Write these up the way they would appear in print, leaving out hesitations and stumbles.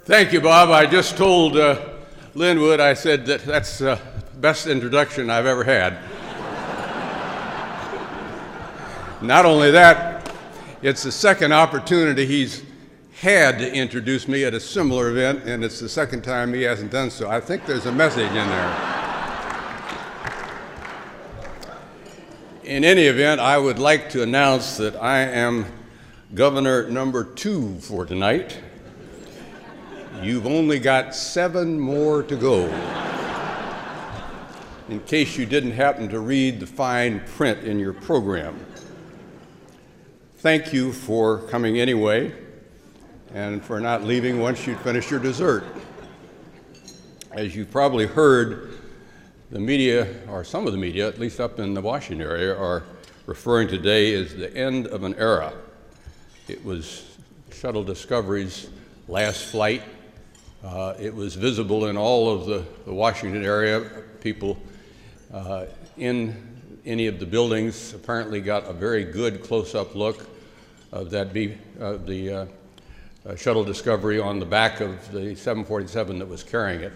Thank you, Bob. I just told Linwood, I said that's the best introduction I've ever had. Not only that, it's the second opportunity he's had to introduce me at a similar event, and it's the second time he hasn't done so. I think there's a message in there. In any event, I would like to announce that I am Governor number 2 for tonight. You've only got 7 more to go. In case you didn't happen to read the fine print in your program. Thank you for coming anyway, and for not leaving once you'd finished your dessert. As you've probably heard, the media, or some of the media, at least up in the Washington area, are referring today as the end of an era. It was Shuttle Discovery's last flight. It was visible in all of the Washington area. People in any of the buildings apparently got a very good close-up look of the Shuttle Discovery on the back of the 747 that was carrying it.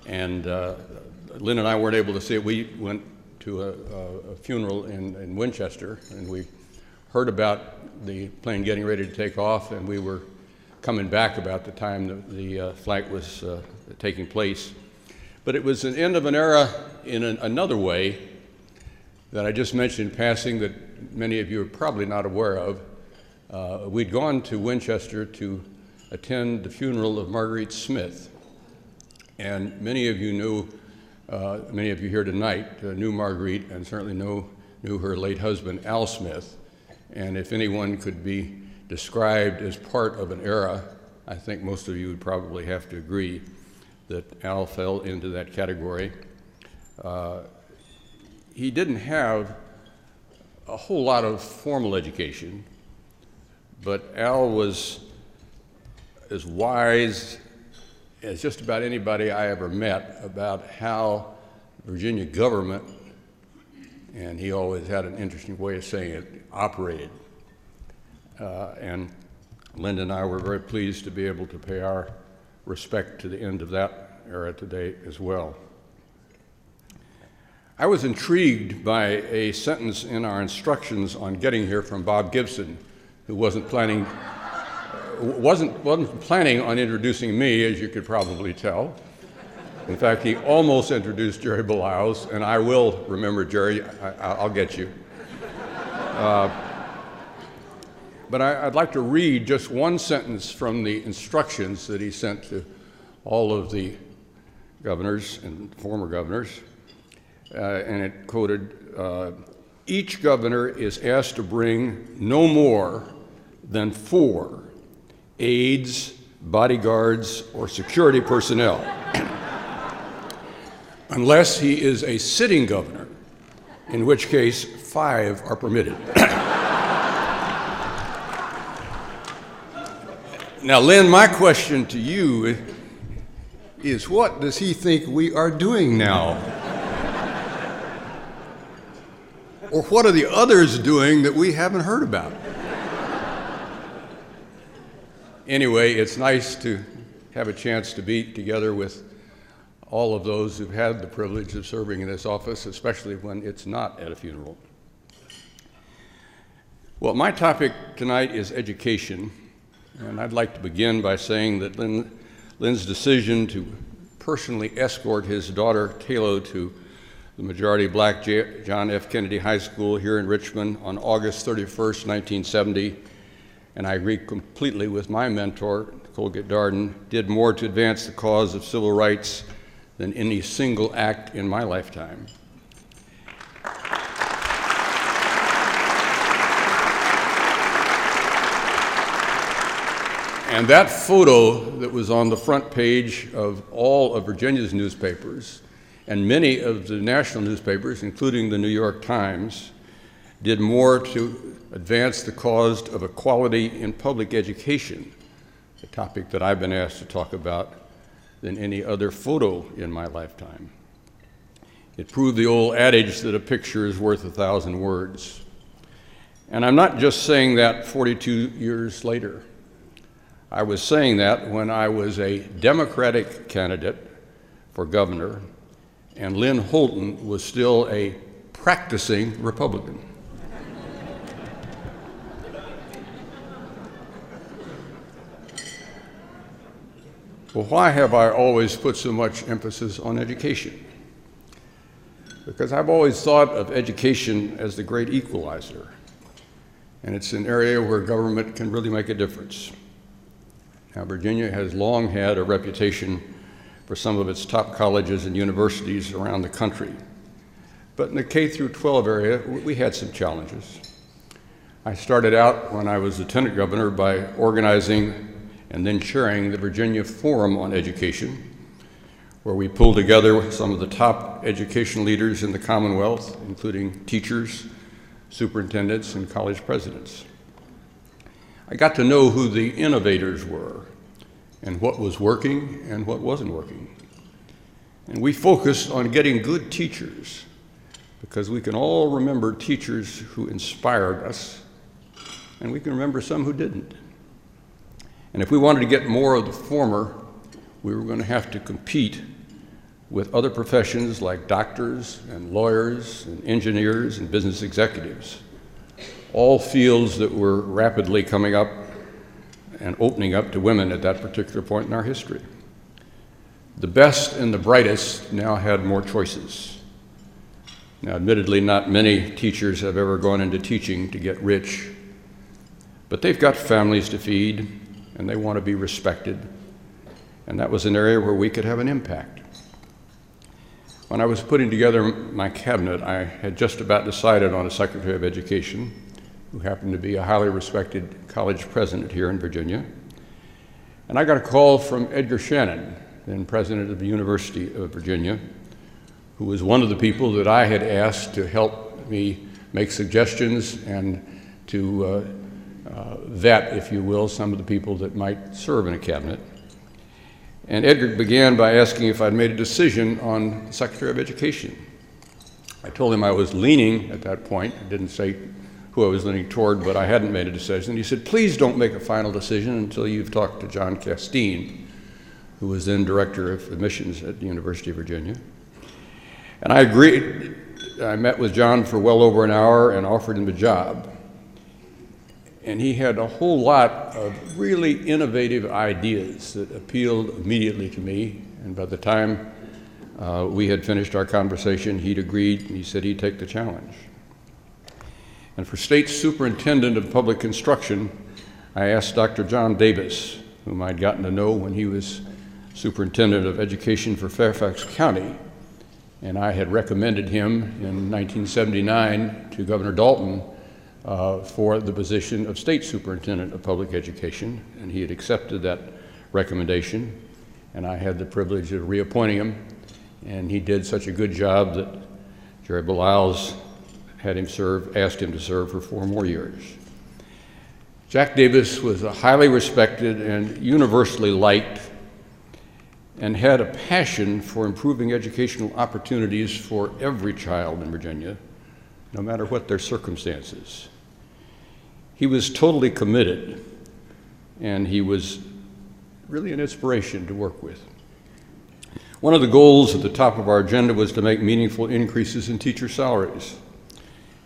And Lynn and I weren't able to see it. We went to a funeral in Winchester, and we heard about the plane getting ready to take off, and we were coming back about the time the flight was taking place. But it was an end of an era in another way that I just mentioned in passing that many of you are probably not aware of. We'd gone to Winchester to attend the funeral of Marguerite Smith, and many of you here tonight knew Marguerite, and certainly knew her late husband, Al Smith. And if anyone could be described as part of an era, I think most of you would probably have to agree that Al fell into that category. He didn't have a whole lot of formal education, but Al was as wise as just about anybody I ever met about how the Virginia government, and he always had an interesting way of saying it, operated. And Linda and I were very pleased to be able to pay our respect to the end of that era today as well. I was intrigued by a sentence in our instructions on getting here from Bob Gibson, who wasn't planning on introducing me, as you could probably tell. In fact, he almost introduced Jerry Beliles, and I will remember Jerry. I'll get you. But I'd like to read just one sentence from the instructions that he sent to all of the governors and former governors, and it quoted, each governor is asked to bring no more than 4 aides, bodyguards, or security personnel, unless he is a sitting governor, in which case 5 are permitted. Now, Lynn, my question to you is, what does he think we are doing now? Or what are the others doing that we haven't heard about? Anyway, it's nice to have a chance to be together with all of those who've had the privilege of serving in this office, especially when it's not at a funeral. Well, my topic tonight is education, and I'd like to begin by saying that Lynn's decision to personally escort his daughter, Kayla, to the majority black John F. Kennedy High School here in Richmond on August 31st, 1970, and I agree completely with my mentor, Colgate Darden, did more to advance the cause of civil rights than any single act in my lifetime. And that photo that was on the front page of all of Virginia's newspapers and many of the national newspapers, including the New York Times, did more to advance the cause of equality in public education, a topic that I've been asked to talk about, than any other photo in my lifetime. It proved the old adage that a picture is worth 1,000 words. And I'm not just saying that 42 years later. I was saying that when I was a Democratic candidate for governor, and Lynn Holton was still a practicing Republican. Well, why have I always put so much emphasis on education? Because I've always thought of education as the great equalizer, and it's an area where government can really make a difference. Now, Virginia has long had a reputation for some of its top colleges and universities around the country. But in the K through 12 area, we had some challenges. I started out when I was lieutenant governor by organizing and then chairing the Virginia Forum on Education, where we pulled together some of the top education leaders in the Commonwealth, including teachers, superintendents, and college presidents. I got to know who the innovators were and what was working and what wasn't working. And we focused on getting good teachers because we can all remember teachers who inspired us, and we can remember some who didn't. And if we wanted to get more of the former, we were going to have to compete with other professions like doctors and lawyers and engineers and business executives, all fields that were rapidly coming up and opening up to women at that particular point in our history. The best and the brightest now had more choices. Now, admittedly, not many teachers have ever gone into teaching to get rich, but they've got families to feed, and they want to be respected. And that was an area where we could have an impact. When I was putting together my cabinet, I had just about decided on a Secretary of Education, who happened to be a highly respected college president here in Virginia. And I got a call from Edgar Shannon, then president of the University of Virginia, who was one of the people that I had asked to help me make suggestions and to vet, if you will, some of the people that might serve in a cabinet. And Edgar began by asking if I'd made a decision on Secretary of Education. I told him I was leaning at that point. I didn't say who I was leaning toward, but I hadn't made a decision. He said, please don't make a final decision until you've talked to John Castine, who was then director of admissions at the University of Virginia. And I agreed. I met with John for well over an hour and offered him a job. And he had a whole lot of really innovative ideas that appealed immediately to me. And by the time we had finished our conversation, he'd agreed, and he said he'd take the challenge. And for State Superintendent of Public Instruction, I asked Dr. John Davis, whom I'd gotten to know when he was Superintendent of Education for Fairfax County, and I had recommended him in 1979 to Governor Dalton for the position of State Superintendent of Public Education, and he had accepted that recommendation, and I had the privilege of reappointing him, and he did such a good job that Jerry Beliles asked him to serve for 4 more years. Jack Davis was a highly respected and universally liked and had a passion for improving educational opportunities for every child in Virginia, no matter what their circumstances. He was totally committed, and he was really an inspiration to work with. One of the goals at the top of our agenda was to make meaningful increases in teacher salaries.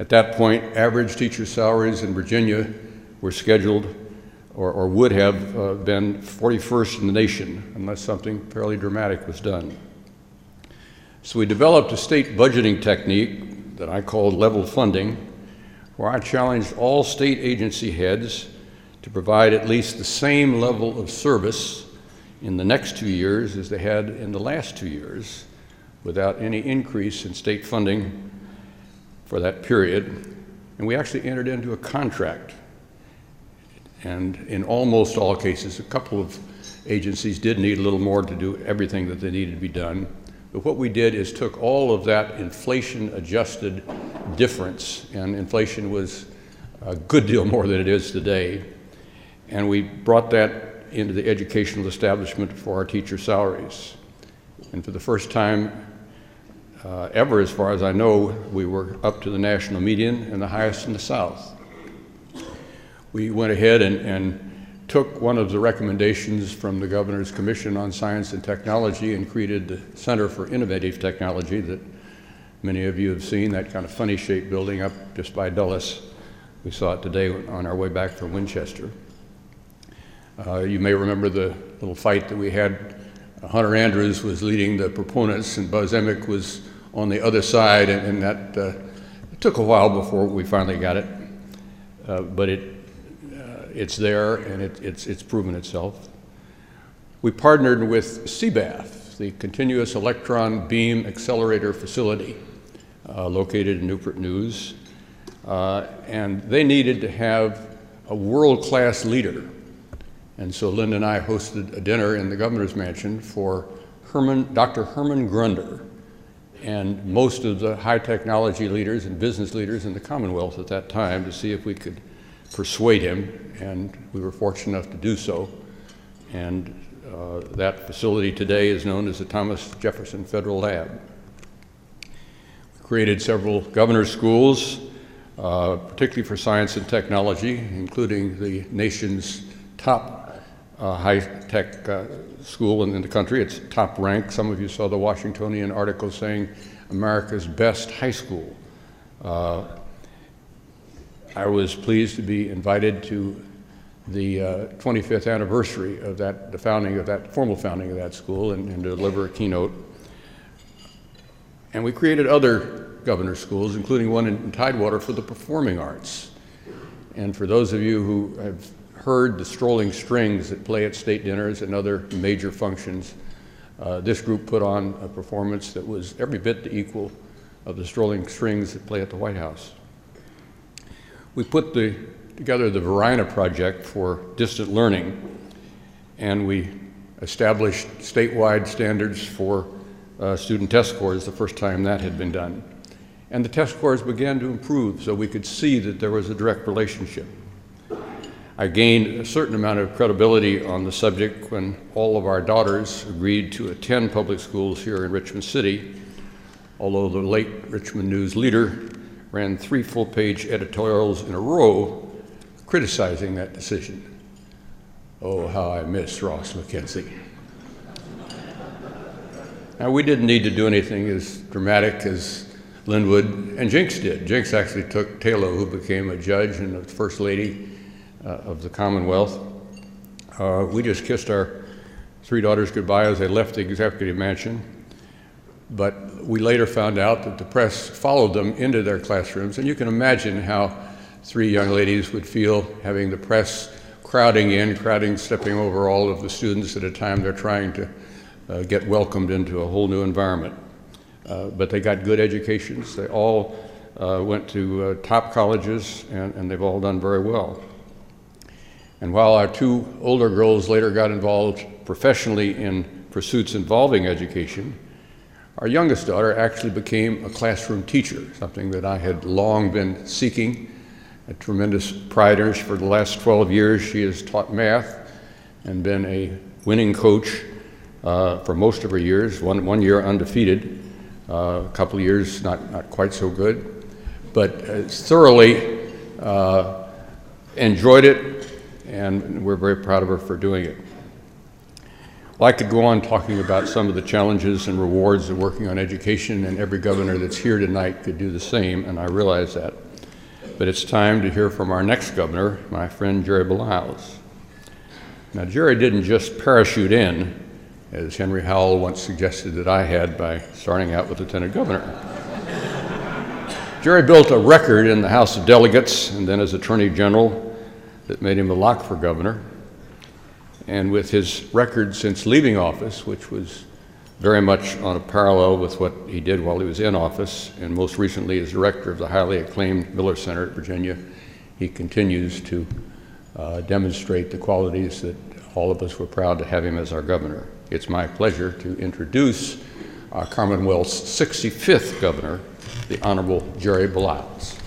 At that point, average teacher salaries in Virginia were scheduled or would have been 41st in the nation unless something fairly dramatic was done. So we developed a state budgeting technique that I called level funding, where I challenged all state agency heads to provide at least the same level of service in the next 2 years as they had in the last 2 years, without any increase in state funding for that period. And we actually entered into a contract. And in almost all cases, a couple of agencies did need a little more to do everything that they needed to be done. But what we did is took all of that inflation-adjusted difference, and inflation was a good deal more than it is today, and we brought that into the educational establishment for our teacher salaries. And for the first time ever, as far as I know, we were up to the national median and the highest in the South. we went ahead and took one of the recommendations from the Governor's Commission on Science and Technology and created the Center for Innovative Technology that many of you have seen, that kind of funny-shaped building up just by Dulles. We saw it today on our way back from Winchester. You may remember the little fight that we had. Hunter Andrews was leading the proponents and Buzz Emick was on the other side, and that it took a while before we finally got it. But it's there, and it's proven itself. We partnered with CBAF, the Continuous Electron Beam Accelerator Facility, located in Newport News, and they needed to have a world-class leader. And so Linda and I hosted a dinner in the Governor's Mansion for Dr. Herman Grunder and most of the high technology leaders and business leaders in the Commonwealth at that time to see if we could persuade him, and we were fortunate enough to do so. And that facility today is known as the Thomas Jefferson Federal Lab. We created several governor's schools, particularly for science and technology, including the nation's top high-tech school in the country. It's top ranked. Some of you saw the Washingtonian article saying America's best high school. I was pleased to be invited to the 25th anniversary of the formal founding of that school and to deliver a keynote. And we created other governor's schools, including one in Tidewater for the performing arts. And for those of you who have heard the strolling strings that play at state dinners and other major functions, this group put on a performance that was every bit the equal of the strolling strings that play at the White House. We put together the Verina Project for distant learning, and we established statewide standards for student test scores the first time that had been done. And the test scores began to improve, so we could see that there was a direct relationship. I gained a certain amount of credibility on the subject when all of our daughters agreed to attend public schools here in Richmond City, although the late Richmond News leader ran 3 full-page editorials in a row criticizing that decision. Oh, how I miss Ross McKenzie. Now, we didn't need to do anything as dramatic as Linwood and Jinx did. Jinx actually took Taylor, who became a judge and the First Lady of the Commonwealth. We just kissed our 3 daughters goodbye as they left the executive mansion, but we later found out that the press followed them into their classrooms, and you can imagine how 3 young ladies would feel having the press stepping over all of the students at a time they're trying to get welcomed into a whole new environment. But they got good educations. They all went to top colleges, and they've all done very well. And while our 2 older girls later got involved professionally in pursuits involving education, our youngest daughter actually became a classroom teacher, something that I had long been seeking, a tremendous pride in her. For the last 12 years, she has taught math and been a winning coach for most of her years, one year undefeated, a couple of years not quite so good, but thoroughly enjoyed it, and we're very proud of her for doing it. Well, I could go on talking about some of the challenges and rewards of working on education, and every governor that's here tonight could do the same, and I realize that. But it's time to hear from our next governor, my friend Jerry Baliles. Now, Jerry didn't just parachute in, as Henry Howell once suggested that I had by starting out with lieutenant governor. Jerry built a record in the House of Delegates and then as Attorney General that made him a lock for governor. And with his record since leaving office, which was very much on a parallel with what he did while he was in office, and most recently as director of the highly acclaimed Miller Center at Virginia, he continues to demonstrate the qualities that all of us were proud to have him as our governor. It's my pleasure to introduce our Commonwealth's 65th governor, the Honorable Jerry Baliles.